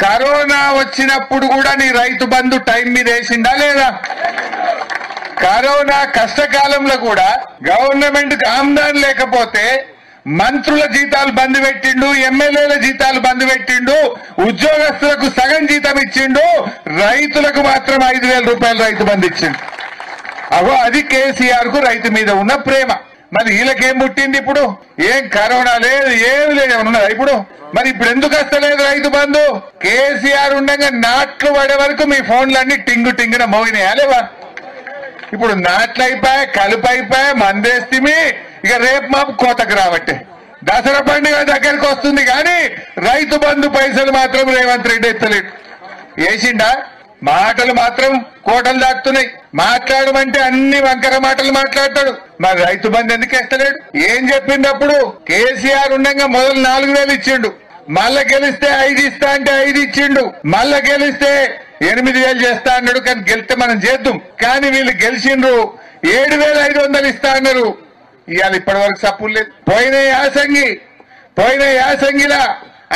Corona వచ్చినప్పుడు కూడా నీ రైతు బంధు టైం మీద వేసిండా లేదా? కరోనా కష్టకాలంలో కూడా గవర్నమెంట్ కు ఆమ్దాన్ లేకపోతే మంత్రుల జీతాలు బంద్ పెట్టిండు, ఎమ్మెల్యేల జీతాలు బంద్ పెట్టిండు, ఉద్యోగస్తులకు సగం జీతం ఇచ్చిండు, రైతులకు మాత్రం 5,000 రూపాయలు రైతు బంధు ఇచ్చిండు. అగో అది కేసీఆర్ కు రైతు మీద ఉన్న ప్రేమ. మరి వీళ్ళకేం పుట్టింది ఇప్పుడు? ఏం కరోనా లేదు, ఏమి లేదు, ఉన్నదా ఇప్పుడు? మరి ఇప్పుడు ఎందుకు వస్తలేదు రైతు బంధు? కేసీఆర్ ఉండగా నాట్లు పడే వరకు మీ ఫోన్లన్నీ టింగు టింగున మోగినాయా లేవా? ఇప్పుడు నాట్లు అయిపోయా, కలుపు అయిపోయా, మందేస్తిమి. ఇక రేపు మాపు కోతకు రాబట్టే దసరా పండుగ దగ్గరికి వస్తుంది కానీ రైతు బంధు పైసలు మాత్రం రేవంత్ రెడ్డి ఎత్తలేడు. వేసిండా? మాటలు మాత్రం కోటలు దాటుతున్నాయి. మాట్లాడమంటే అన్ని వంకర మాటలు మాట్లాడతాడు. మరి రైతు బంధు ఎందుకు ఎత్తలేడు? ఏం చెప్పిండప్పుడు? కేసీఆర్ ఉండగా మొదలు 4,000 ఇచ్చిండు, మళ్ళా గెలిస్తే 5 ఇస్తా అంటే 5 ఇచ్చిండు, మళ్ళా గెలిస్తే 8,000 చేస్తా అన్నాడు. కానీ గెలిస్తే మనం చేద్దాం. కానీ వీళ్ళు గెలిచిండ్రు 7,500 ఇస్తా అన్నారు. ఇవాళ ఇప్పటి వరకు సప్పులు లేదు. పోయిన యాసంగిలా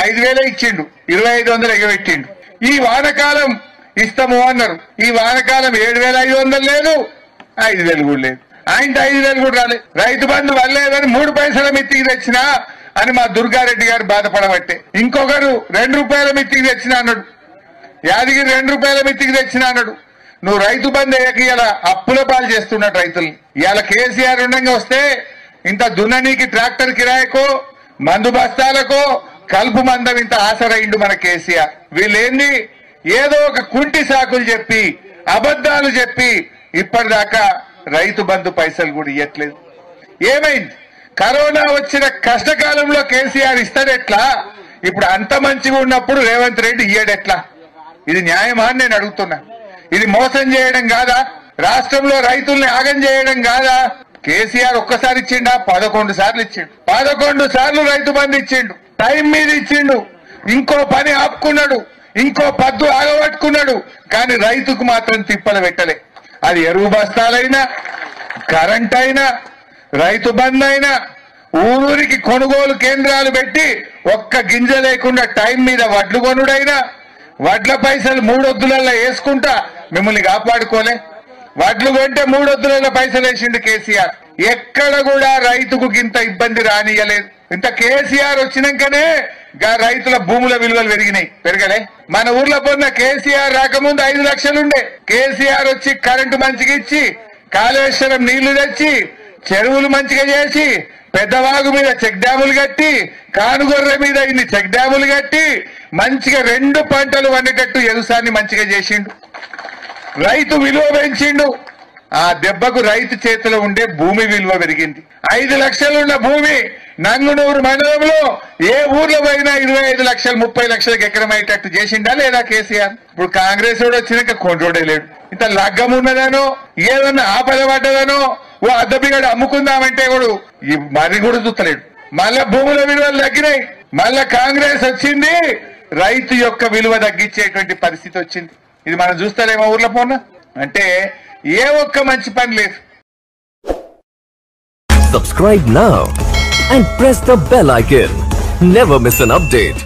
5,000 ఇచ్చిండు, 2,500 ఎగబెట్టిండు. ఈ వానకాలం ఇస్తాము అన్నారు. ఈ వానకాలం 7,500 లేదు, 5,000 కూడా లేదు. ఆయన 5,000 కూడా రాలేదు. రైతు బంధు వల్లేదని 3 పైసల మిత్తికి తెచ్చినా అని మా దుర్గారెడ్డి గారు బాధపడబట్టే. ఇంకొకరు 2 రూపాయల మిత్తికి తెచ్చినా అన్నాడు. యాదగిరి 2 రూపాయల మిత్తికి తెచ్చినా అన్నాడు. నువ్వు రైతు బంధు అయ్యాక ఇలా అప్పుల పాలు చేస్తున్నట్టు రైతుల్ని. ఇవాళ కేసీఆర్ ఉండగా వస్తే ఇంత దున్ననీకి ట్రాక్టర్ కిరాయకో, మందు బస్తాలకో, కలుపు మందం ఇంత ఆసరైండు మన కేసీఆర్. వీళ్ళేంది ఏదో ఒక కుంటి సాకులు చెప్పి, అబద్దాలు చెప్పి ఇప్పటిదాకా రైతు బంధు పైసలు కూడా ఇవ్వట్లేదు. ఏమైంది? కరోనా వచ్చిన కష్టకాలంలో కేసీఆర్ ఇస్తాడెట్లా? ఇప్పుడు అంత మంచిగా ఉన్నప్పుడు రేవంత్ రెడ్డి ఇయ్యడెట్లా? ఇది న్యాయమా అని నేను అడుగుతున్నా. ఇది మోసం చేయడం కాదా? రాష్ట్రంలో రైతుల్ని ఆగం చేయడం కాదా? కేసీఆర్ ఒక్కసారి ఇచ్చిండా? 11 సార్లు ఇచ్చిండు. 11 సార్లు రైతు బంధు ఇచ్చిండు, టైం మీద ఇచ్చిండు. ఇంకో పని ఆపుకున్నాడు, ఇంకో పద్దు ఆగబట్టుకున్నాడు. కానీ రైతుకు మాత్రం తిప్పలు పెట్టలే. అది ఎరువు బస్తాలైనా, కరెంట్ అయినా, రైతు బంధు అయినా, ఊరూరికి కొనుగోలు కేంద్రాలు పెట్టి ఒక్క గింజ లేకుండా టైం మీద వడ్లు కొనుడైనా, వడ్ల పైసలు 3 వద్దులలో వేసుకుంటా మిమ్మల్ని కాపాడుకోలే. వడ్లు కొంటే 3 వద్దులలో పైసలు వేసిండు కేసీఆర్. ఎక్కడ కూడా రైతుకు ఇంత ఇబ్బంది రానియలేదు. ఇంత కేసీఆర్ వచ్చినాకనే రైతుల భూముల విలువలు పెరగలే. మన ఊర్లో పొన్న కేసీఆర్ రాకముందు 5 లక్షలు ఉండే. కేసీఆర్ వచ్చి కరెంటు మంచిగా ఇచ్చి, కాళేశ్వరం నీళ్లు తెచ్చి, చెరువులు మంచిగా చేసి, పెద్దవాగు మీద చెక్ డ్యాములు కట్టి, కానుగొర్రె మీద ఇన్ని చెక్ డ్యాములు కట్టి మంచిగా 2 పంటలు వండేటట్టు వ్యవసాయాన్ని మంచిగా చేసిండు. రైతు విలువ పెంచిండు. ఆ దెబ్బకు రైతు చేతిలో ఉండే భూమి విలువ పెరిగింది. 5 లక్షలు ఉన్న భూమి నంగునూరు మండలంలో ఏ ఊర్లో పోయినా 25 లక్షలు 30 లక్షలకు ఎకరం అయ్యేటట్టు చేసిండా లేదా కేసీఆర్? ఇప్పుడు కాంగ్రెస్ వాడు వచ్చినాక కొండ్రోడే లేడు. ఇంత లగ్గం ఉన్నదనో, ఏదన్నా ఆపద పడ్డదనో, ఓ అద్దెపిగడు అమ్ముకుందామంటే కూడా మరి కూడా చూస్తలేడు. మళ్ళా భూముల విలువలు తగ్గినాయి. మళ్ళా కాంగ్రెస్ వచ్చింది, రైతు యొక్క విలువ తగ్గించేటువంటి పరిస్థితి వచ్చింది. ఇది మనం చూస్తలేమో ఊర్లో పోనా అంటే ఏ ఒక్క మంచి పని లేదు. Subscribe now and press the bell icon. Never miss an update.